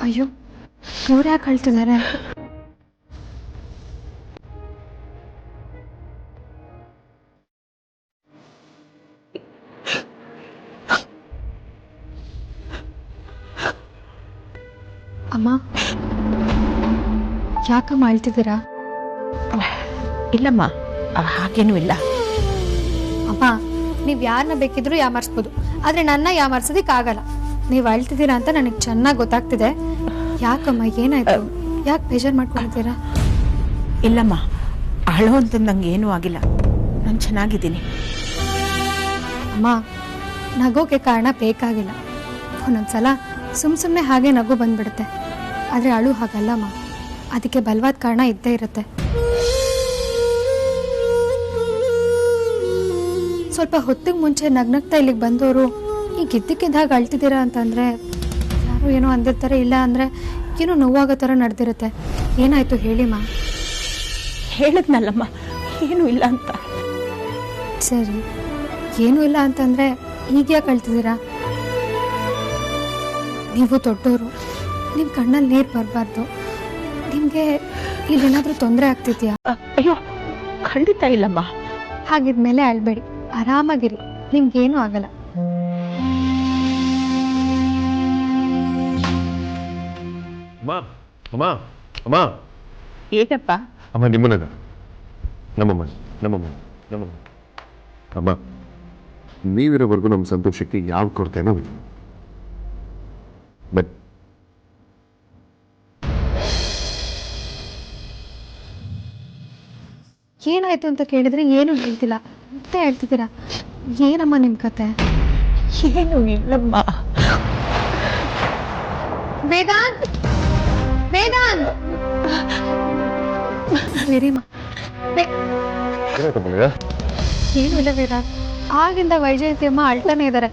ಅಯ್ಯೋ, ಇವ್ರು ಯಾಕೆ ಅಳ್ತಿದ್ದಾರೆ? ಅಮ್ಮ, ಯಾಕಮ್ಮ ಅಳ್ತಿದ್ದೀರಾ? ಇಲ್ಲಮ್ಮ, ಹಾಗೇನೂ ಇಲ್ಲ. ಅಮ್ಮ, ನೀವು ಯಾರನ್ನ ಬೇಕಿದ್ರು ಯಾಮಾರಿಸ್ಬೋದು, ಆದರೆ ನನ್ನ ಯಾಮಾರಿಸೋದಕ್ಕಾಗಲ್ಲ. ನೀವು ಅಳ್ತಿದ್ದೀರಾ ಅಂತ ನನಗೆ ಚೆನ್ನಾಗಿ ಗೊತ್ತಾಗ್ತಿದೆ. ಯಾಕಮ್ಮ, ಏನಾಯ್ತು? ಯಾಕೆ ಬೇಜಾರು ಮಾಡ್ಕೊಂಡಿದ್ದೀರಾ? ಇಲ್ಲಮ್ಮ, ಅಳೋ ಅಂತ ನಂಗೆ ಏನೂ ಆಗಿಲ್ಲ. ನಾನು ಚೆನ್ನಾಗಿದ್ದೀನಿ. ಅಮ್ಮ, ನಗೋಕೆ ಕಾರಣ ಬೇಕಾಗಿಲ್ಲ. ಒಂದೊಂದ್ಸಲ ಸುಮ್ಮನೆ ಹಾಗೆ ನಗು ಬಂದ್ಬಿಡುತ್ತೆ. ಆದರೆ ಅಳು ಹಾಗಲ್ಲಮ್ಮ, ಅದಕ್ಕೆ ಬಲವಾದ ಕಾರಣ ಇದ್ದೇ ಇರುತ್ತೆ. ಸ್ವಲ್ಪ ಹೊತ್ತಿಗೆ ಮುಂಚೆ ನಗ್ನಗ್ತಾ ಇಲ್ಲಿಗೆ ಬಂದವರು ಈಗ ಇದ್ದಕ್ಕಿದ್ದಾಗ ಅಳ್ತಿದ್ದೀರಾ ಅಂತಂದರೆ ಯಾರು ಏನೋ ಅಂದಿರ್ತಾರೆ, ಇಲ್ಲ ಅಂದರೆ ಏನೋ ನೋವಾಗೋ ಥರ ನಡೆದಿರುತ್ತೆ. ಏನಾಯಿತು ಹೇಳಿಮ್ಮ? ಹೇಳಿದ್ನಲ್ಲಮ್ಮ, ಏನೂ ಇಲ್ಲ ಅಂತ. ಸರಿ, ಏನೂ ಇಲ್ಲ ಅಂತಂದರೆ ಈಗ ಯಾಕೆ ಅಳ್ತಿದ್ದೀರಾ? ನೀವು ದೊಡ್ಡವರು, ನಿಮ್ಮ ಕಣ್ಣಲ್ಲಿ ನೀರು ಬರಬಾರ್ದು. ನಿಮಗೆ ಇಲ್ಲೇನಾದರೂ ತೊಂದರೆ ಆಗ್ತಿದ್ಯಾ? ಅಯ್ಯೋ, ಖಂಡಿತ ಇಲ್ಲಮ್ಮ. ಹಾಗಿದ್ಮೇಲೆ ಅಳ್ಬೇಡಿ, ಆರಾಮಾಗಿರಿ, ನಿಮ್ಗೇನೂ ಆಗಲ್ಲ. ಏನಪ್ಪ? ಅಮ್ಮ, ನಿಮ್ಮನಗ ನಮ್ಮಮ್ಮ ನಮ್ಮಮ್ಮ ನಮ್ಮಮ್ಮ ಅಮ್ಮ, ನೀವಿರೋವರೆಗೂ ನಮ್ಮ ಸಂತೋಷಕ್ಕೆ ಯಾವ ಕೊರತೆನೂ ಇಲ್ಲ. ಬಟ್ ಏನಾಯ್ತು ಅಂತ ಕೇಳಿದ್ರೆ ಏನು ಹೇಳ್ತಿಲ್ಲ, ಮತ್ತೆ ಹೇಳ್ತಿದ್ದೀರಾ. ಏನಮ್ಮ ನಿಮ್ಮ ಕತೆ? ಏನೂ ಇಲ್ಲಮ್ಮ. ವೇದಾಂತ್, ವೇದಾಂತ್, ಬೇರಿಮ್ಮ, ಏನು ಇಲ್ಲ ವೇದಾಂತ್. ಆಗಿಂದ ವೈಜಯಂತಿ ಅಮ್ಮ ಅಳ್ತಾನೆ ಇದ್ದಾರೆ.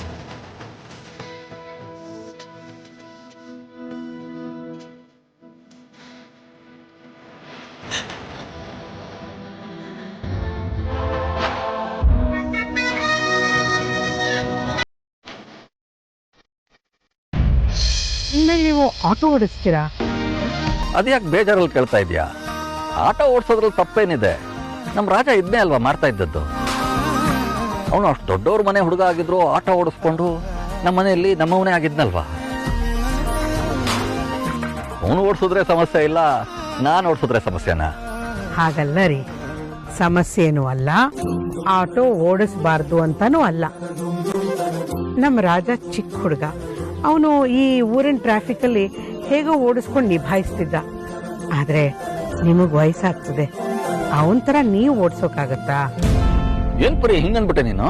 ಇನ್ಮೇಲೆ ನೀವು ಆಟೋ ಓಡಿಸ್ತೀರಾ? ಅದ್ಯಾಕೆ ಬೇಜಾರಲ್ಲಿ ಕೇಳ್ತಾ ಇದೆಯಾ? ಆಟೋ ಓಡಿಸೋದ್ರಲ್ಲಿ ತಪ್ಪೇನಿದೆ? ನಮ್ಮ ರಾಜ ಇದನ್ನೇ ಅಲ್ವಾ ಮಾಡ್ತಾ ಇದ್ದದ್ದು. ಅವನು ಅಷ್ಟು ದೊಡ್ಡವ್ರ ಮನೆ ಹುಡುಗ ಆಗಿದ್ರು ಆಟೋ ಓಡಿಸ್ಕೊಂಡು ನಮ್ಮ ಮನೆಯಲ್ಲಿ ನಮ್ಮವನೇ ಆಗಿದ್ನಲ್ವಾ. ಅವನು ಓಡಿಸಿದ್ರೆ ಸಮಸ್ಯೆ ಇಲ್ಲ, ನಾನು ಓಡಿಸಿದ್ರೆ ಸಮಸ್ಯೆನಾ? ಹಾಗಲ್ಲ ರೀ, ಸಮಸ್ಯೆನೂ ಅಲ್ಲ, ಆಟೋ ಓಡಿಸ್ಬಾರ್ದು ಅಂತಾನೂ ಅಲ್ಲ. ನಮ್ಮ ರಾಜ ಚಿಕ್ಕ ಹುಡುಗ, ಅವನು ಈ ಊರಿನ ಟ್ರಾಫಿಕಲ್ಲಿ ಹೇಗೋ ಓಡಿಸ್ಕೊಂಡು ನಿಭಾಯಿಸ್ತಿದ್ದ. ಆದ್ರೆ ನಿಮಗ್ ವಯಸ್ಸಾಗ್ತದೆ, ಅವನ ತರ ನೀವು ಓಡಿಸೋಕಾಗತ್ತಾ? ಏನ್ ಪರಿ ಹಿಂಗನ್ಬಿಟ್ಟೆ ನೀನು?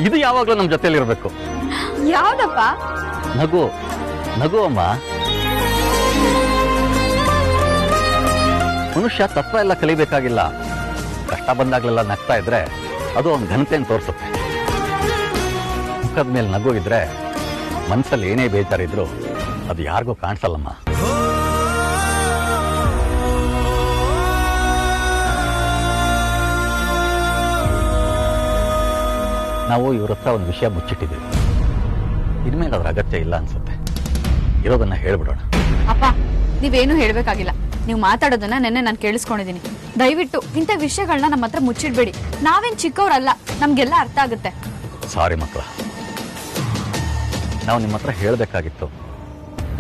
ಇದು ಯಾವಾಗ್ಲೂ ನಮ್ಮ ಜೊತೆಲಿ ಇರ್ಬೇಕು. ಯಾವ್ದಪ್ಪ? ನಗು, ನಗು ಅಮ್ಮ. ಮನುಷ್ಯ ತತ್ವ ಎಲ್ಲ ಕಲಿಬೇಕಾಗಿಲ್ಲ, ಕಷ್ಟ ಬಂದಾಗ್ಲೆಲ್ಲ ನಗ್ತಾ ಇದ್ರೆ ಅದು ಒಂದು ಘನತೆಯನ್ನು ತೋರಿಸುತ್ತೆ. ಮುಖದ ಮೇಲೆ ನಗು ಇದ್ರೆ ಮನಸ್ಸಲ್ಲಿ ಏನೇ ಬೇಜಾರಿದ್ರು ಅದು ಯಾರಿಗೂ ಕಾಣಿಸಲ್ಲಮ್ಮ. ನಾವು ಇವ್ರ ಹತ್ರ ಒಂದು ವಿಷಯ ಮುಚ್ಚಿಟ್ಟಿದ್ದೀವಿ, ಇನ್ಮೇಲೆ ಅದ್ರ ಅಗತ್ಯ ಇಲ್ಲ ಅನ್ಸುತ್ತೆ. ಇರೋದನ್ನ ಹೇಳ್ಬಿಡೋಣ. ಅಪ್ಪ, ನೀವೇನು ಹೇಳ್ಬೇಕಾಗಿಲ್ಲ. ನೀವು ಮಾತಾಡೋದನ್ನ ನೆನ್ನೆ ನಾನು ಕೇಳಿಸ್ಕೊಂಡಿದ್ದೀನಿ. ದಯವಿಟ್ಟು ಇಂಥ ವಿಷಯಗಳನ್ನ ನಮ್ಮ ಹತ್ರ ಮುಚ್ಚಿಡ್ಬೇಡಿ. ನಾವೇನ್ ಚಿಕ್ಕವ್ರಲ್ಲ, ನಮ್ಗೆಲ್ಲ ಅರ್ಥ ಆಗುತ್ತೆ. ಸಾರಿ ಮಕ್ಕಳ, ನಾವು ನಿಮ್ಮ ಹತ್ರ ಹೇಳಬೇಕಾಗಿತ್ತು,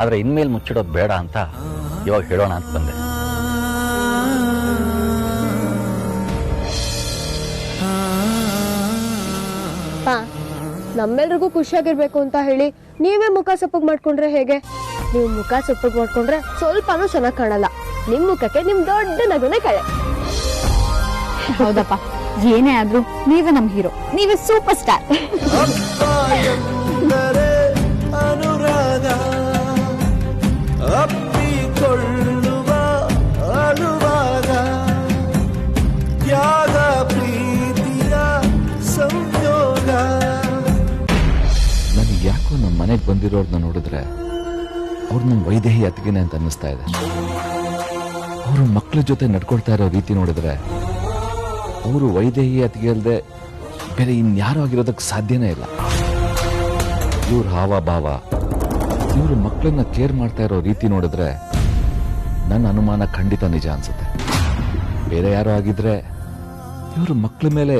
ಆದ್ರೆ ಇನ್ಮೇಲೆ ಮುಚ್ಚಿಡೋದು ಬೇಡ ಅಂತ ಇವಾಗ ಹೇಳೋಣ ಅಂತ ಬಂದೆ. ನಮ್ಮೆಲ್ರಿಗೂ ಖುಷಿಯಾಗಿರ್ಬೇಕು ಅಂತ ಹೇಳಿ ನೀವೇ ಮುಖ ಸಪ್ಪಗ್ ಮಾಡ್ಕೊಂಡ್ರೆ ಹೇಗೆ? ನೀವು ಮುಖ ಸಪ್ಪಗ್ ಮಾಡ್ಕೊಂಡ್ರೆ ಸ್ವಲ್ಪನೂ ಚೆನ್ನಾಗಿ ಕಾಣಲ್ಲ. ನಿಮ್ ಮುಖಕ್ಕೆ ನಿಮ್ ದೊಡ್ಡ ನಗುನೇ ಕಳೆ. ಹೌದಪ್ಪ, ಏನೇ ಆದ್ರೂ ನೀವೇ ನಮ್ ಹೀರೋ, ನೀವೇ ಸೂಪರ್ ಸ್ಟಾರ್. ಅನುರಾಗ ಅಪ್ಪಿಕೊಳ್ಳುವ ಅನುವಾಗ ತ್ಯಾಗ ಪ್ರೀತಿಯ ಸಂಯೋಗ. ನನಗೆ ಯಾಕೋ ನಮ್ಮ ಮನೆಗೆ ಬಂದಿರೋರ್ನ ನೋಡಿದ್ರೆ ಅವ್ರು ನಮ್ಮ ವೈದೇಹಿ ಅತ್ತಿಗೆನೆ ಅಂತ ಅನ್ನಿಸ್ತಾ ಇದೆ. ಅವರು ಮಕ್ಕಳ ಜೊತೆ ನಡ್ಕೊಳ್ತಾ ಇರೋ ರೀತಿ ನೋಡಿದ್ರೆ ಅವರು ವೈದೇಹಿ ಅತ್ತಿಗೆ ಅಲ್ಲದೆ ಬೇರೆ ಇನ್ಯಾರು ಆಗಿರೋದಕ್ಕೆ ಸಾಧ್ಯನೇ ಇಲ್ಲ. ಇವ್ರ ಹಾವ ಭಾವ, ಇವರು ಮಕ್ಕಳನ್ನ ಕೇರ್ ಮಾಡ್ತಾ ಇರೋ ರೀತಿ ನೋಡಿದ್ರೆ ನನ್ನ ಅನುಮಾನ ಖಂಡಿತ ನಿಜ ಅನ್ಸುತ್ತೆ. ಬೇರೆ ಯಾರೋ ಆಗಿದ್ರೆ ಇವರು ಮಕ್ಕಳ ಮೇಲೆ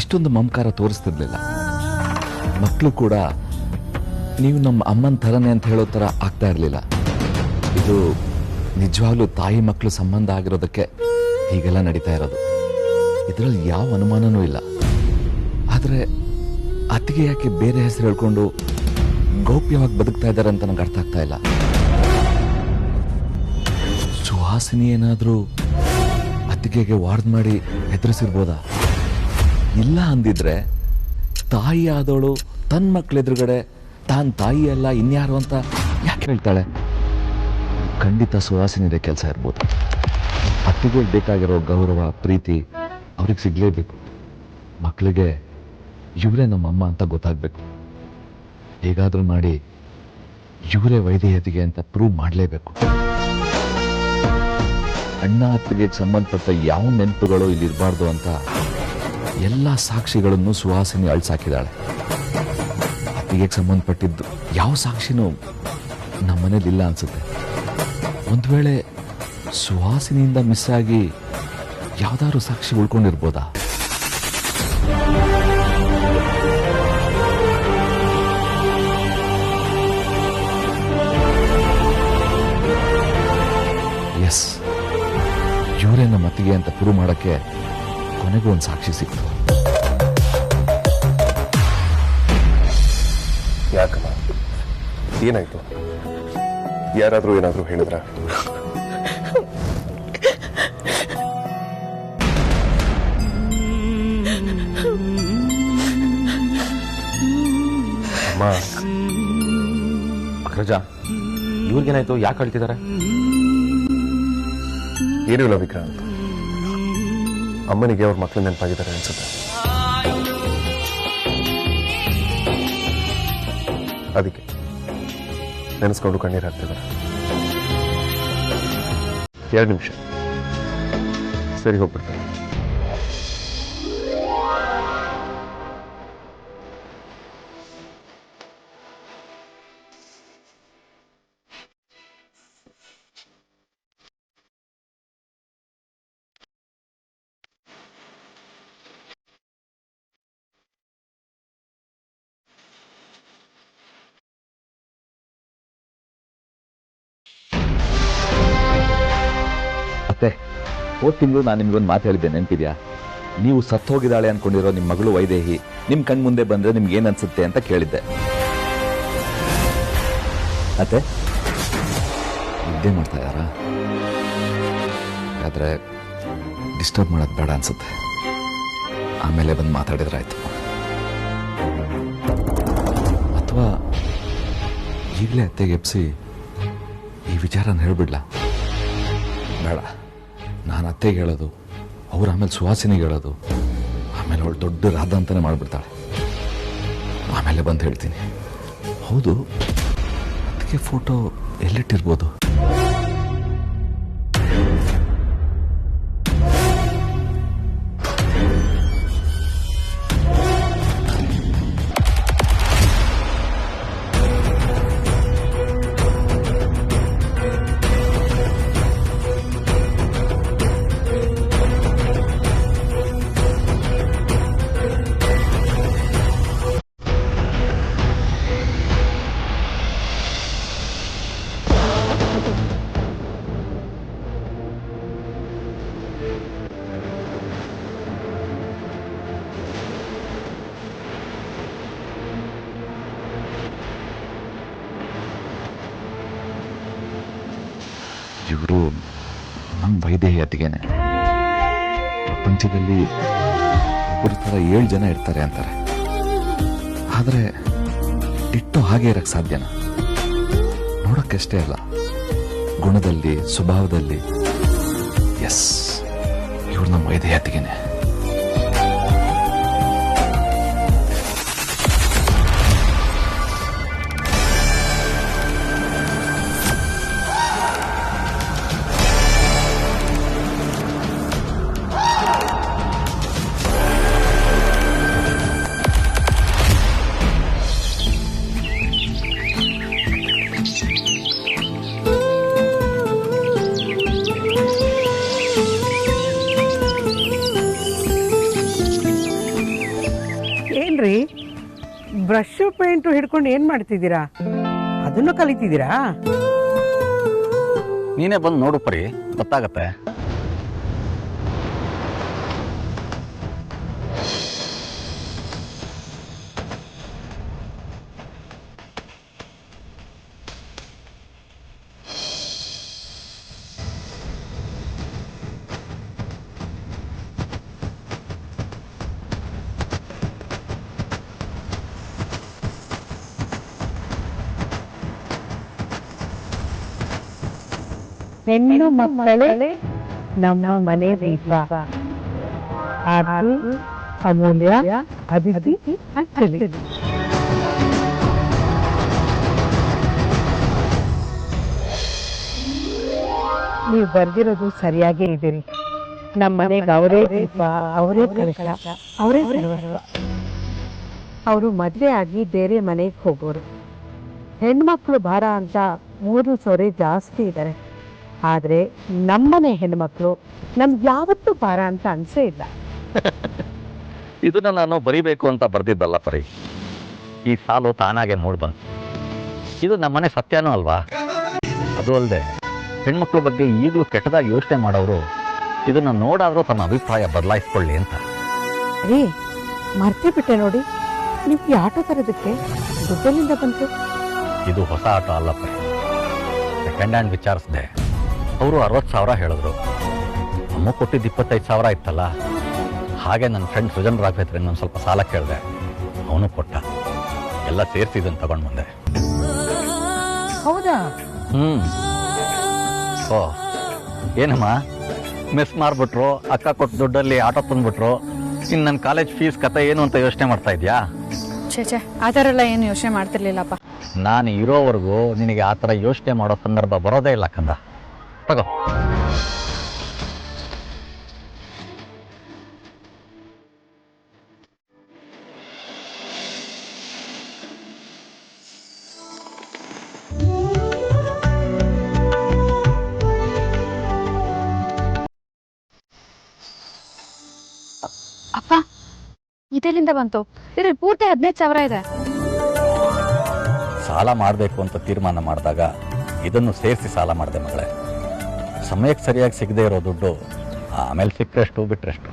ಇಷ್ಟೊಂದು ಮಮಕಾರ ತೋರಿಸ್ತಿರ್ಲಿಲ್ಲ. ಮಕ್ಕಳು ಕೂಡ ನೀವು ನಮ್ಮ ಅಮ್ಮನ ಥರನೇ ಅಂತ ಹೇಳೋ ಥರ ಆಗ್ತಾ ಇರಲಿಲ್ಲ. ಇದು ನಿಜವಾಗ್ಲೂ ತಾಯಿ ಮಕ್ಕಳು ಸಂಬಂಧ ಆಗಿರೋದಕ್ಕೆ ಹೀಗೆಲ್ಲ ನಡೀತಾ ಇರೋದು. ಇದರಲ್ಲಿ ಯಾವ ಅನುಮಾನನೂ ಇಲ್ಲ. ಆದರೆ ಅತ್ತಿಗೆ ಯಾಕೆ ಬೇರೆ ಹೆಸರು ಹೇಳ್ಕೊಂಡು ಗೌಪ್ಯವಾಗಿ ಬದುಕ್ತಾ ಇದ್ದಾರೆ ಅಂತ ನನಗೆ ಅರ್ಥ ಆಗ್ತಾ ಇಲ್ಲ. ಸುಹಾಸಿನಿ ಏನಾದರೂ ಅತ್ತಿಗೆಗೆ ವಾರ್ನ್ ಮಾಡಿ ಹೆದರಿಸಿರ್ಬೋದಾ? ಇಲ್ಲ ಅಂದಿದ್ರೆ ತಾಯಿ ಆದವಳು ತನ್ನ ಮಕ್ಕಳ ಎದುರುಗಡೆ ತಾನು ತಾಯಿ ಅಲ್ಲ ಇನ್ಯಾರು ಅಂತ ಯಾಕೆ ಹೇಳ್ತಾಳೆ? ಖಂಡಿತ ಸುಹಾಸಿನಿದೆ ಕೆಲಸ ಇರ್ಬೋದು. ಅತ್ತಿಗೆ ಬೇಕಾಗಿರೋ ಗೌರವ ಪ್ರೀತಿ ಅವ್ರಿಗೆ ಸಿಗಲೇಬೇಕು. ಮಕ್ಕಳಿಗೆ ಇವರೇ ನಮ್ಮಮ್ಮ ಅಂತ ಗೊತ್ತಾಗಬೇಕು. ಹೇಗಾದರೂ ಮಾಡಿ ಇವರೇ ವೈದೇಹತಿಗೆ ಅಂತ ಪ್ರೂವ್ ಮಾಡಲೇಬೇಕು. ಅಣ್ಣ ಅತ್ತಿಗೆಗೆ ಸಂಬಂಧಪಟ್ಟ ಯಾವ ನೆನಪುಗಳು ಇಲ್ಲಿರಬಾರ್ದು ಅಂತ ಎಲ್ಲ ಸಾಕ್ಷಿಗಳನ್ನು ಸುಹಾಸಿನಿ ಅಳಿಸಾಕಿದ್ದಾಳೆ. ಅತ್ತಿಗೆಗೆ ಸಂಬಂಧಪಟ್ಟಿದ್ದು ಯಾವ ಸಾಕ್ಷಿನೂ ನಮ್ಮ ಮನೇಲಿ ಇಲ್ಲ ಅನ್ಸುತ್ತೆ. ಒಂದು ವೇಳೆ ಸುಹಾಸಿನಿಯಿಂದ ಮಿಸ್ ಆಗಿ ಯಾವ್ದಾದ್ರು ಸಾಕ್ಷಿ ಉಳ್ಕೊಂಡಿರ್ಬೋದಾ? ಎಸ್, ಇವರೇ ನಮ್ಮ ಅತ್ತಿಗೆ ಅಂತ ಪ್ರೂವ್ ಮಾಡಕ್ಕೆ ಕೊನೆಗೂ ಒಂದು ಸಾಕ್ಷಿ ಸಿಕ್ತು. ಯಾಕಮ್ಮ, ಏನಾಯ್ತು? ಯಾರಾದ್ರೂ ಏನಾದ್ರೂ ಹೇಳಿದ್ರ? ಅಮ್ಮ, ಅಗ್ರಜ, ಇವ್ರಿಗೇನಾಯ್ತು? ಯಾಕೆ ಅಳ್ತಿದ್ದಾರೆ? ಏನೂ ಇಲ್ಲ ವಿಕ್ರಾಂತ್, ಅಮ್ಮನಿಗೆ ಅವ್ರ ಮಕ್ಕಳು ನೆನಪಾಗಿದ್ದಾರೆ ಅನ್ಸುತ್ತೆ. ಅದಕ್ಕೆ ನೆನೆಸ್ಕೊಂಡು ಕಣ್ಣೀರು ಹಾಕ್ತಿದ್ದಾರೆ. 2 ನಿಮಿಷ, ಸರಿ ಹೋಗ್ಬಿಡ್ತಾರೆ. ಮತ್ತೆ ಹೋದ ತಿಂಗಳು ನಾನು ನಿಮ್ಗೊಂದು ಮಾತು ಹೇಳಿದ್ದೆ, ನೆನಪಿದ್ಯಾ? ನೀವು ಸತ್ತೋಗಿದ್ದಾಳೆ ಅನ್ಕೊಂಡಿರೋ ನಿಮ್ಮ ಮಗಳು ವೈದೇಹಿ ನಿಮ್ಮ ಕಣ್ ಮುಂದೆ ಬಂದ್ರೆ ನಿಮ್ಗೆ ಏನ್ ಅನ್ಸುತ್ತೆ ಅಂತ ಕೇಳಿದ್ದೆ. ಮತ್ತೆ ನಿದ್ದೆ ಮಾಡ್ತಾ ಇದ್ದಾರಾ? ಆದ್ರೆ ಡಿಸ್ಟರ್ಬ್ ಮಾಡೋದು ಬೇಡ ಅನ್ಸುತ್ತೆ. ಆಮೇಲೆ ಬಂದು ಮಾತಾಡಿದ್ರಾಯ್ತು. ಅಥವಾ ಈಗಲೇ ಅತ್ತೆಗೆ ಎಪ್ಸಿ ಈ ವಿಚಾರನ ಹೇಳ್ಬಿಡ್ಲಾ? ಬೇಡ, ನಾನು ಅತ್ತೆಗೆ ಹೇಳೋದು, ಅವ್ರು ಆಮೇಲೆ ಸುಹಾಸಿನಿಗೆ ಹೇಳೋದು, ಆಮೇಲೆ ಅವಳು ದೊಡ್ಡ ರಾಧ ಅಂತಾನೆ ಮಾಡಿಬಿಡ್ತಾಳೆ. ಆಮೇಲೆ ಬಂದು ಹೇಳ್ತೀನಿ. ಹೌದು, ಅದಕ್ಕೆ ಫೋಟೋ ಎಲ್ಲಿಟ್ಟಿರ್ಬೋದು? ಇವರು ನಮ್ಮ ವೈದೇಹಿ ಅತ್ತಿಗೆನೆ. ಪ್ರಪಂಚದಲ್ಲಿ ಒಬ್ಬರ ಥರ 7 ಜನ ಇರ್ತಾರೆ ಅಂತಾರೆ. ಆದರೆ ಇಟ್ಟು ಹಾಗೆ ಇರಕ್ಕೆ ಸಾಧ್ಯನಾ? ನೋಡಕ್ಕಷ್ಟೇ ಅಲ್ಲ, ಗುಣದಲ್ಲಿ, ಸ್ವಭಾವದಲ್ಲಿ. ಎಸ್, ಇವ್ರು ನಮ್ಮ ವೈದೇಹತಿಗೆನೆ. ಏನ್ರಿ ಬ್ರಷ್ ಪೇಂಟು ಹಿಡ್ಕೊಂಡು ಏನ್ ಮಾಡ್ತಿದ್ದೀರಾ? ಅದನ್ನು ಕಲಿತಿದ್ದೀರಾ? ನೀನೇ ಬಂದು ನೋಡು ಪರಿ, ಗೊತ್ತಾಗತ್ತೆ. ಹೆಣ್ಣು ಮಕ್ಕಳೇ ನಮ್ಮ ಮನೆ ದೀಪ, ಅದು ಅಮೂಲ್ಯ ಅದಿತಿ ಅಂಜಲಿ. ನೀವು ಬರ್ದಿರೋದು ಸರಿಯಾಗೇ ಇದ್ದೀರಿ. ನಮ್ಮ ಮನೆಗೆ ಅವರೇ ದೀಪ, ಅವರೇ ಕಲಶ, ಅವರೇ ಸರ್ವಸ್ವ. ಅವರು ಮದುವೆ ಆಗಿ ಬೇರೆ ಮನೆಗೆ ಹೋಗೋರು. ಹೆಣ್ಮಕ್ಳು ಭಾರ ಅಂತ 3 ಸೊರೆ ಜಾಸ್ತಿ ಇದ್ದಾರೆ. ಆದರೆ ನಮ್ಮನೆ ಹೆಣ್ಮಕ್ಳು ನಮ್ಗೆ ಯಾವತ್ತೂ ಭಾರ ಅಂತ ಅನ್ಸೇ ಇಲ್ಲ. ಇದನ್ನ ನಾನು ಬರಿಬೇಕು ಅಂತ ಬರ್ದಿದ್ದಲ್ಲ ಪರಿ, ಈ ಸಾಲು ತಾನಾಗೆ ಮೂಡ್ ಬಂತು. ಇದು ನಮ್ಮನೆ ಸತ್ಯನೂ ಅಲ್ವಾ? ಅದು ಅಲ್ಲದೆ ಹೆಣ್ಮಕ್ಳ ಬಗ್ಗೆ ಈಗಲೂ ಕೆಟ್ಟದಾಗಿ ಯೋಚನೆ ಮಾಡೋರು ಇದನ್ನ ನೋಡಾದ್ರೂ ತಮ್ಮ ಅಭಿಪ್ರಾಯ ಬದಲಾಯಿಸ್ಕೊಳ್ಳಿ ಅಂತ. ರೀ, ಮರ್ತೇ ಬಿಟ್ಟೆ ನೋಡಿ, ನಿಮ್ಗೆ ಆಟೋ ತರೋದಕ್ಕೆ ದುಡ್ಡಲ್ಲಿಂದ ಬಂತು? ಇದು ಹೊಸ ಆಟೋ ಅಲ್ಲ ಪರಿ, ಸೆಕೆಂಡ್ ಹ್ಯಾಂಡ್ ವಿಚಾರಿಸಿದೆ. ಅವರು 60,000 ಹೇಳಿದ್ರು. ಅಮ್ಮ ಕೊಟ್ಟಿದ್ದು 25,000 ಇತ್ತಲ್ಲ. ಹಾಗೆ ನನ್ನ ಫ್ರೆಂಡ್ ಸುಜನ್ ರಾಘವೇಂದ್ರ ನಾನು ಸ್ವಲ್ಪ ಸಾಲ ಕೇಳಿದೆ, ಅವನು ಕೊಟ್ಟ. ಎಲ್ಲ ಸೇರಿಸಿ ಇದನ್ನು ತಗೊಂಡು ಬಂದೆ. ಹೌದಾ? ಓ, ಏನಮ್ಮ ಮಿಸ್ ಮಾಡ್ಬಿಟ್ರು? ಅಕ್ಕ ಕೊಟ್ಟು ದುಡ್ಡಲ್ಲಿ ಆಟೋ ತಂದ್ಬಿಟ್ರು. ಇನ್ನು ನನ್ನ ಕಾಲೇಜ್ ಫೀಸ್ ಕತೆ ಏನು ಅಂತ ಯೋಚನೆ ಮಾಡ್ತಾ ಇದೆಯಾ? ಛೇ, ಆ ಥರ ಎಲ್ಲ ಏನು ಯೋಚನೆ ಮಾಡ್ತಿರ್ಲಿಲ್ಲಪ್ಪ. ನಾನು ಇರೋವರೆಗೂ ನಿನಗೆ ಆ ಥರ ಯೋಚನೆ ಮಾಡೋ ಸಂದರ್ಭ ಬರೋದೇ ಇಲ್ಲ ಕಂದ. ತಗೋ. ಅಪ್ಪ, ಇದೆಲ್ಲಿಂದ ಬಂತು? ಇದ್ರಲ್ಲಿ ಪೂರ್ತಿ 15,000 ಇದೆ. ಸಾಲ ಮಾಡಬೇಕು ಅಂತ ತೀರ್ಮಾನ ಮಾಡಿದಾಗ ಇದನ್ನು ಸೇರಿಸಿ ಸಾಲ ಮಾಡಿದೆ ಮಗಳೇ. ಸಮಯಕ್ಕೆ ಸರಿಯಾಗಿ ಸಿಗದೆ ಇರೋ ದುಡ್ಡು ಆಮೇಲೆ ಸಿಕ್ಕರೆಷ್ಟು ಬಿಟ್ರೆಷ್ಟು.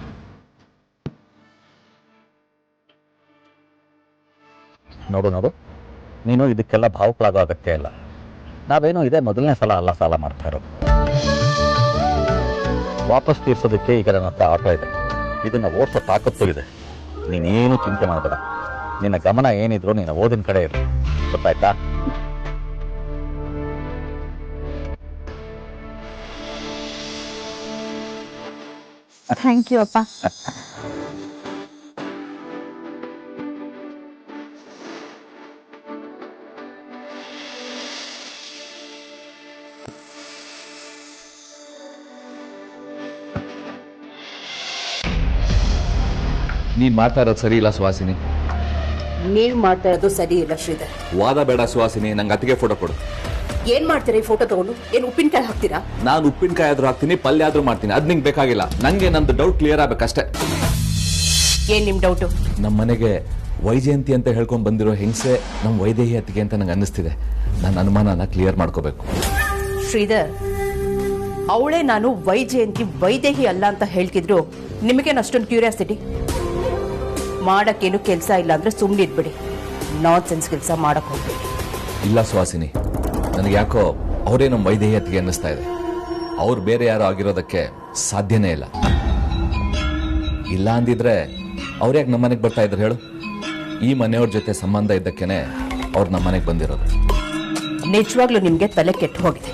ನೋಡು, ನೀನು ಇದಕ್ಕೆಲ್ಲ ಭಾವುಕಳಾಗೋ ಅಗತ್ಯ ಇಲ್ಲ. ನಾವೇನು ಇದೇ ಮೊದಲನೇ ಸಲ ಅಲ್ಲ ಸಾಲ ಮಾಡ್ತಾ ಇರೋದು. ವಾಪಸ್ ತೀರ್ಸೋದಕ್ಕೆ ಈಗ ನನ್ನ ಹತ್ರ ಆಟೋ ಇದೆ. ಇದನ್ನು ಓಡಿಸೋ ತಾಕತ್ತು ಇದೆ. ನೀನೇನು ಚಿಂತೆ ಮಾಡಬೇಡ. ನಿನ್ನ ಗಮನ ಏನಿದ್ರು ನಿನ್ನ ಓದಿನ ಕಡೆ ಇರು, ಗೊತ್ತಾಯ್ತಾ? ಥ್ಯಾಂಕ್ ಯು ಅಪ್ಪ. ನೀನ್ ಮಾಡ್ತಾ ಇರೋದು ಸರಿ ಇಲ್ಲ ಸುಹಾಸಿನಿ. ನೀವ್ ಮಾಡ್ತಾ ಇರೋದು ಸರಿ ಇಲ್ಲ ಶ್ರೀಧರ್. ವಾದ ಬೇಡ ಸುಹಾಸಿನಿ, ನಂಗೆ ಅತ್ತಿಗೆ ಫೋಟೋ ಕೊಡು. ಏನ್ ಮಾಡ್ತೀರಾ ಈ ಫೋಟೋ ತಗೊಂಡು? ಏನ್ ಉಪ್ಪಿನಕಾಯಿ ಹಾಕ್ತೀರಾ? ನಾನು ಉಪ್ಪಿನಕಾಯಿ ಆದ್ರೂ ಹಾಕ್ತೀನಿ, ಪಲ್ಯ ಆದ್ರೂ ಮಾಡ್ತೀನಿ. ಅದ್ ನಿಂಗೆ ಬೇಕಾಗಿಲ್ಲ. ನಂಗೆ ನಂದು ಡೌಟ್ ಕ್ಲಿಯರ್ ಆಗ್ಬೇಕಷ್ಟೇ. ಏನ್ ನಿಮ್ ಡೌಟು? ನಮ್ಮ ಮನೆಗೆ ವೈಜಯಂತಿ ಅಂತ ಹೇಳ್ಕೊಂಡ್ ಬಂದಿರೋ ಹೆಂಗಸೆ ನಮ್ಮ ವೈದೇಹಿ ಅತ್ತಿಗೆ ಅಂತ ನಂಗೆ ಅನ್ನಿಸ್ತಿದೆ. ನನ್ನ ಅನುಮಾನನ ಕ್ಲಿಯರ್ ಮಾಡ್ಕೋಬೇಕು. ಶ್ರೀಧರ್, ಅವಳೇ ನಾನು ವೈಜಯಂತಿ ವೈದೇಹಿ ಅಲ್ಲ ಅಂತ ಹೇಳ್ತಿದ್ರು ನಿಮಗೇನು ಅಷ್ಟೊಂದು ಕ್ಯೂರಿಯಾಸಿಟಿ? ಮಾಡಕ್ಕೇನು ಕೆಲಸ ಇಲ್ಲ ಅಂದ್ರೆ ಸುಮ್ಮನೆ ಇದ್ಬಿಡಿ. ನಾನ್ ಸೆನ್ಸ್ ಕೆಲಸ ಮಾಡಕ್ ಹೋಗ್ಬೇಡಿ. ಇಲ್ಲ ಸುಹಾಸಿನಿ, ನನಗೆ ಯಾಕೋ ಅವರೇ ನಮ್ಮ ವೈದೇಹಿ ಅತ್ತಿಗೆ ಅನ್ನಿಸ್ತಾ ಇದೆ. ಅವ್ರು ಬೇರೆ ಯಾರು ಆಗಿರೋದಕ್ಕೆ ಸಾಧ್ಯನೇ ಇಲ್ಲ. ಇಲ್ಲ ಅಂದಿದ್ರೆ ಅವ್ರ್ಯಾಕೆ ನಮ್ಮ ಮನೆಗೆ ಬರ್ತಾ ಇದ್ರು ಹೇಳು? ಈ ಮನೆಯವ್ರ ಜೊತೆ ಸಂಬಂಧ ಇದ್ದಕ್ಕೇನೆ ಅವ್ರು ನಮ್ಮ ಮನೆಗೆ ಬಂದಿರೋದು. ನಿಜವಾಗ್ಲೂ ನಿಮ್ಗೆ ತಲೆ ಕೆಟ್ಟು ಹೋಗಿದೆ.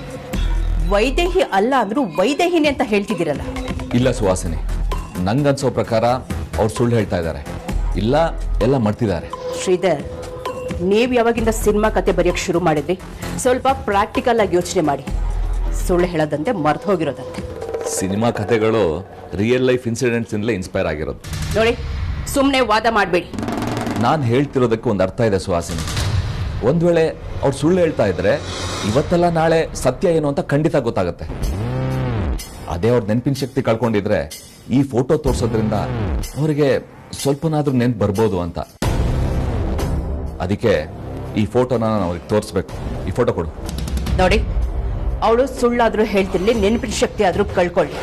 ವೈದೇಹಿ ಅಲ್ಲ ಅಂದ್ರೂ ವೈದೇಹಿನಿ ಅಂತ ಹೇಳ್ತಿದ್ದೀರಲ್ಲ. ಇಲ್ಲ ಸುವಾಸಿನಿ, ನಂಗನ್ಸೋ ಪ್ರಕಾರ ಅವ್ರು ಸುಳ್ಳು ಹೇಳ್ತಾ ಇದ್ದಾರೆ, ಇಲ್ಲ ಎಲ್ಲ ಮಾಡ್ತಿದ್ದಾರೆ. ಶ್ರೀಧರ್, ನೀವು ಯಾವಾಗಿಂದ ಸಿನಿಮಾ ಕತೆ ಬರೆಯೋಕೆ ಶುರು ಮಾಡಿದ್ರಿ? ಸ್ವಲ್ಪ ಪ್ರಾಕ್ಟಿಕಲ್ ಆಗಿ ಯೋಚನೆ ಮಾಡಿ. ಸುಳ್ಳು ಹೇಳೋದಂತೆ ಮರ್ತು ಹೋಗಿರೋದಂತೆ. ಸಿನಿಮಾ ಕಥೆಗಳು ರಿಯಲ್ ಲೈಫ್ ಇನ್ಸಿಡೆಂಟ್ಸ್ ಇಂದಲೇ ಇನ್ಸ್ಪೈರ್ ಆಗಿರೋದು. ನೋಡಿ, ಸುಮ್ಮನೆ ವಾದ ಮಾಡಬೇಡಿ. ನಾನು ಹೇಳ್ತಿರೋದಕ್ಕೆ ಒಂದು ಅರ್ಥ ಇದೆ ಸುಹಾಸಿನಿ. ಒಂದ್ ವೇಳೆ ಅವ್ರು ಸುಳ್ಳು ಹೇಳ್ತಾ ಇದ್ರೆ ಇವತ್ತಲ್ಲ ನಾಳೆ ಸತ್ಯ ಏನು ಅಂತ ಖಂಡಿತ ಗೊತ್ತಾಗುತ್ತೆ. ಅದೇ ಅವ್ರ ನೆನಪಿನ ಶಕ್ತಿ ಕಳ್ಕೊಂಡಿದ್ರೆ ಈ ಫೋಟೋ ತೋರ್ಸೋದ್ರಿಂದ ಅವರಿಗೆ ಸ್ವಲ್ಪನಾದ್ರೂ ನೆನ್ಪು ಬರ್ಬೋದು ಅಂತ. ಅದಕ್ಕೆ ಈ ಫೋಟೋನ ನಾನು ಅವ್ರಿಗೆ ತೋರಿಸ್ಬೇಕು. ಈ ಫೋಟೋ ಕೊಡು. ನೋಡಿ, ಅವಳು ಸುಳ್ಳಾದ್ರೂ ಹೇಳ್ತಿರ್ಲಿ, ನೆನಪಿನ ಶಕ್ತಿ ಆದ್ರೂ ಕಳ್ಕೊಳ್ಳಿ.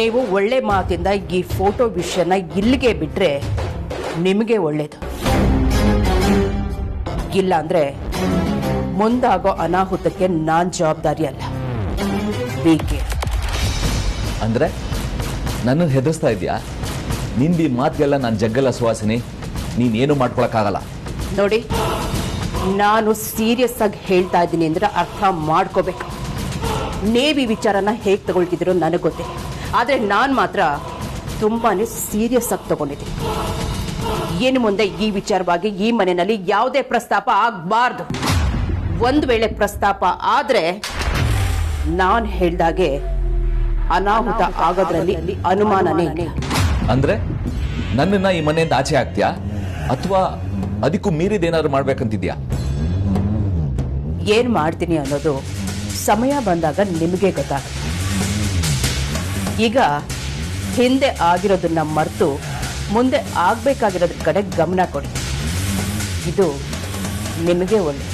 ನೀವು ಒಳ್ಳೆ ಮಾತಿಂದ ಈ ಫೋಟೋ ವಿಷಯನ ಇಲ್ಲಿಗೆ ಬಿಟ್ರೆ ನಿಮಗೆ ಒಳ್ಳೇದು. ಇಲ್ಲ ಅಂದ್ರೆ ಮುಂದಾಗೋ ಅನಾಹುತಕ್ಕೆ ನಾನ್ ಜವಾಬ್ದಾರಿ ಅಲ್ಲ. ಬೇಕೆ ಅಂದ್ರೆ ನನ್ನ ಹೆದರ್ಸ್ತಾ ಇದೆಯಾ? ನಿಂದಿ ಮಾತಿಗೆಲ್ಲ ನಾನು ಜಗ್ಗಲ್ಲ ಸುಹಾಸಿನಿ, ನೀನೇನು ಮಾಡ್ಕೊಳಕ್ಕಾಗಲ್ಲ. ನೋಡಿ, ನಾನು ಸೀರಿಯಸ್ ಆಗಿ ಹೇಳ್ತಾ ಇದ್ದೀನಿ ಅಂದ್ರೆ ಅರ್ಥ ಮಾಡ್ಕೋಬೇಕು. ನೀವು ಈ ವಿಚಾರನ ಹೇಗೆ ತಗೊಳ್ತಿದ್ದೀರೋ ನನಗೆ ಗೊತ್ತಿಲ್ಲ, ಆದರೆ ನಾನು ಮಾತ್ರ ತುಂಬಾನೇ ಸೀರಿಯಸ್ ಆಗಿ ತಗೊಂಡಿದ್ದೀನಿ. ಏನು ಮುಂದೆ ಈ ವಿಚಾರವಾಗಿ ಈ ಮನೆಯಲ್ಲಿ ಯಾವುದೇ ಪ್ರಸ್ತಾಪ ಆಗಬಾರ್ದು. ಒಂದು ವೇಳೆ ಪ್ರಸ್ತಾಪ ಆದ್ರೆ ನಾನು ಹೇಳ್ದಾಗೆ ಅನಾಹುತ ಆಗೋದ್ರಲ್ಲಿ ಅನುಮಾನನೇ ಇಲ್ಲ. ಅಂದ್ರೆ ನನ್ನನ್ನ ಈ ಮನೆಯಿಂದ ಆಚೆ ಹಾಕ್ತೀಯಾ ಅಥವಾ ಅದಕ್ಕೂ ಮೀರಿದೇನಾದ್ರು ಮಾಡ್ಬೇಕಂತಿದ್ಯಾ? ಏನ್ ಮಾಡ್ತೀನಿ ಅನ್ನೋದು ಸಮಯ ಬಂದಾಗ ನಿಮಗೆ ಗೊತ್ತಾಗುತ್ತೆ. ಈಗ ಹಿಂದೆ ಆಗಿರೋದನ್ನ ಮರೆತು ಮುಂದೆ ಆಗ್ಬೇಕಾಗಿರೋದ್ರ ಕಡೆ ಗಮನ ಕೊಡಿ. ಇದು ನಿಮಗೆ ಒಳ್ಳೆ.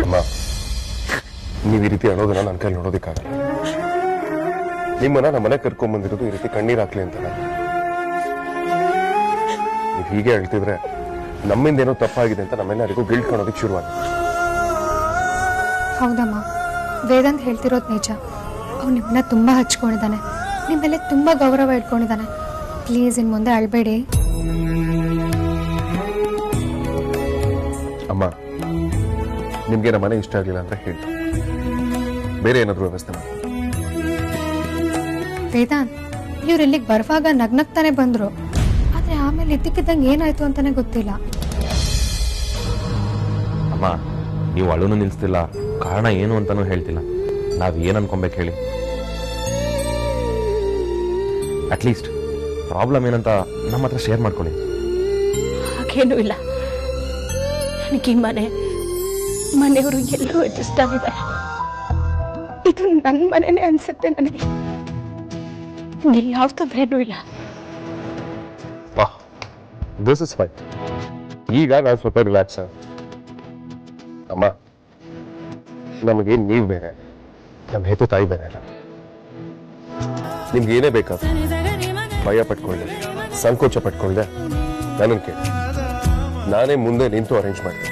ಅಮ್ಮ, ನೀವು ಈ ರೀತಿ ಅಳೋದನ್ನ ನನ್ನ ಕೈಲಿ ನೋಡೋದಕ್ಕಾಗಲ್ಲ. ನಿಮ್ಮನ್ನ ನಮ್ಮ ಮನೆ ಕರ್ಕೊಂಡ್ ಬಂದಿರೋದು ಈ ರೀತಿ ಕಣ್ಣೀರ್ ಹಾಕ್ಲಿ ಅಂತ. ನೀವು ಹೀಗೆ ಹೇಳ್ತಿದ್ರೆ ನಮ್ಮಿಂದ ಏನೋ ತಪ್ಪಾಗಿದೆ ಅಂತ ನಮ್ಮೆಲ್ಲರಿಗೂ ಗಿಲ್ಟ್ ಕಾಣೋದಕ್ಕೆ ಶುರುವಾಗುತ್ತೆ. ಹೌದಮ್ಮ, ವೇದಾಂತ್ ಹೇಳ್ತಿರೋದು ನಿಜ. ಅವ್ನು ನಿಮ್ಮನ್ನ ತುಂಬಾ ಹಚ್ಕೊಂಡಿದ್ದಾನೆ, ನಿಮ್ಮ ಮೇಲೆ ತುಂಬಾ ಗೌರವ ಇಟ್ಕೊಂಡಿದ್ದಾನೆ. ಪ್ಲೀಸ್ ಇನ್ ಮುಂದೆ ಅಳ್ಬೇಡಿ. ಅಮ್ಮ, ನಿಮ್ಗೆ ನಮ್ಮ ಮನೆ ಇಷ್ಟ ಆಗಲಿಲ್ಲ ಅಂತ ಹೇಳಿ ಬೇರೆ ಏನಾದರೂ ವ್ಯವಸ್ಥೆ ಮಾಡಿ. ವೇದಾಂತ್, ಇವ್ರು ಇಲ್ಲಿಗೆ ಬರುವಾಗ ನಗ್ನಗ್ತಾನೆ ಬಂದ್ರು, ಆದ್ರೆ ಆಮೇಲೆ ಇದ್ದಕ್ಕಿದ್ದಂಗೆ ಏನಾಯ್ತು ಅಂತಾನೆ ಗೊತ್ತಿಲ್ಲ. ಅಮ್ಮ, ನೀವು ಅಳುನು ನಿಲ್ಸ್ತಿಲ್ಲ, ಕಾರಣ ಏನು ಅಂತಾನೂ ಹೇಳ್ತಿಲ್ಲ. ನಾವ್ ಏನ್ ಅನ್ಕೊಬೇಕು ಹೇಳಿ? ಅಟ್ಲೀಸ್ಟ್ ಪ್ರಾಬ್ಲಮ್ ಏನಂತ ನಮ್ಮ ಹತ್ರ ಶೇರ್ ಮಾಡ್ಕೊಳ್ಳಿ. ಹಾಗೇನೂ ಇಲ್ಲ. ನನಗೆ ಈ ಮನೆಯವರು ಎಲ್ಲರೂ ಅಡ್ಜಸ್ಟ್ ಆಗಿದ್ದಾರೆ. ಇದು ನನ್ನ ಮನೆನೇ ಅನ್ಸುತ್ತೆ ನನಗೆ. ಯಾವ ತೊಂದರೆನೂ ಇಲ್ಲ. This is fine. ಈಗ ನಾನು ಸ್ವಲ್ಪ ರಿಲ್ಯಾಕ್ಸ್. ಅಮ್ಮ, ನಮಗೆ ನೀವು ಬೇರೆ, ನಮ್ಮ ಹೆತ್ತು ತಾಯಿ ಬೇರೆ ಅಲ್ಲ. ನಿಮ್ಗೆ ಏನೇ ಬೇಕಾದ್ರೆ ಭಯ ಪಟ್ಕೊಳ್ಳಿ, ಸಂಕೋಚ ಪಟ್ಕೊಳ್ಳದೆ ನನ್ನನ್ನು ಕೇಳಿ, ನಾನೇ ಮುಂದೆ ನಿಂತು ಅರೇಂಜ್ ಮಾಡ್ತೀನಿ.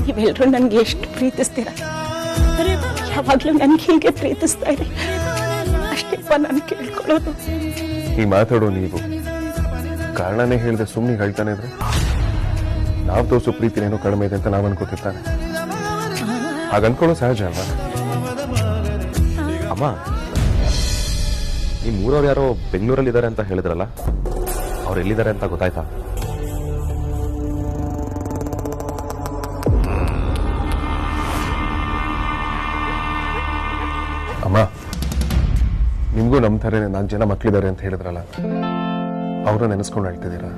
ನೀವೆಲ್ಲರೂ ನನಗೆ ಎಷ್ಟು ಪ್ರೀತಿಸ್ತೀರ, ಯಾವಾಗಲೂ ನನಗೆ ಹೀಗೆ ಪ್ರೀತಿಸ್ತಾ ಇದೆ ಅಷ್ಟೇಪ್ಪ ನಾನು ಕೇಳ್ಕೊಳ್ಳೋದು. ಈ ಮಾತಾಡೋ ನೀವು ಕಾರಣನೇ ಹೇಳಿದೆ ಸುಮ್ಮನೆ ಹೇಳ್ತಾನೆ ಇದ್ರೆ ನಾವು ತೋರಿಸೋ ಪ್ರೀತಿನೇನೋ ಕಡಿಮೆ ಇದೆ ಅಂತ ನಾವು ಅನ್ಕೋತಿರ್ತಾನೆ. ಹಾಗೆ ಅನ್ಕೊಳ್ಳೋ ಸಹಜ ಅಲ್ವಾ? ಅಮ್ಮ, ನಿಮ್ಮ ಊರವ್ರು ಯಾರೋ ಬೆಂಗಳೂರಲ್ಲಿ ಇದ್ದಾರೆ ಅಂತ ಹೇಳಿದ್ರಲ್ಲ, ಅವ್ರು ಎಲ್ಲಿದ್ದಾರೆ ಅಂತ ಗೊತ್ತಾಯ್ತಾ? ಅಮ್ಮ, ನಿಮಗೂ ನಮ್ಮ ಥರನೇ 4 ಜನ ಮಕ್ಕಳಿದ್ದಾರೆ ಅಂತ ಹೇಳಿದ್ರಲ್ಲ, ಅವರು ನೆನೆಸ್ಕೊಂಡು ಹೇಳ್ತಿದ್ದೀರಾ?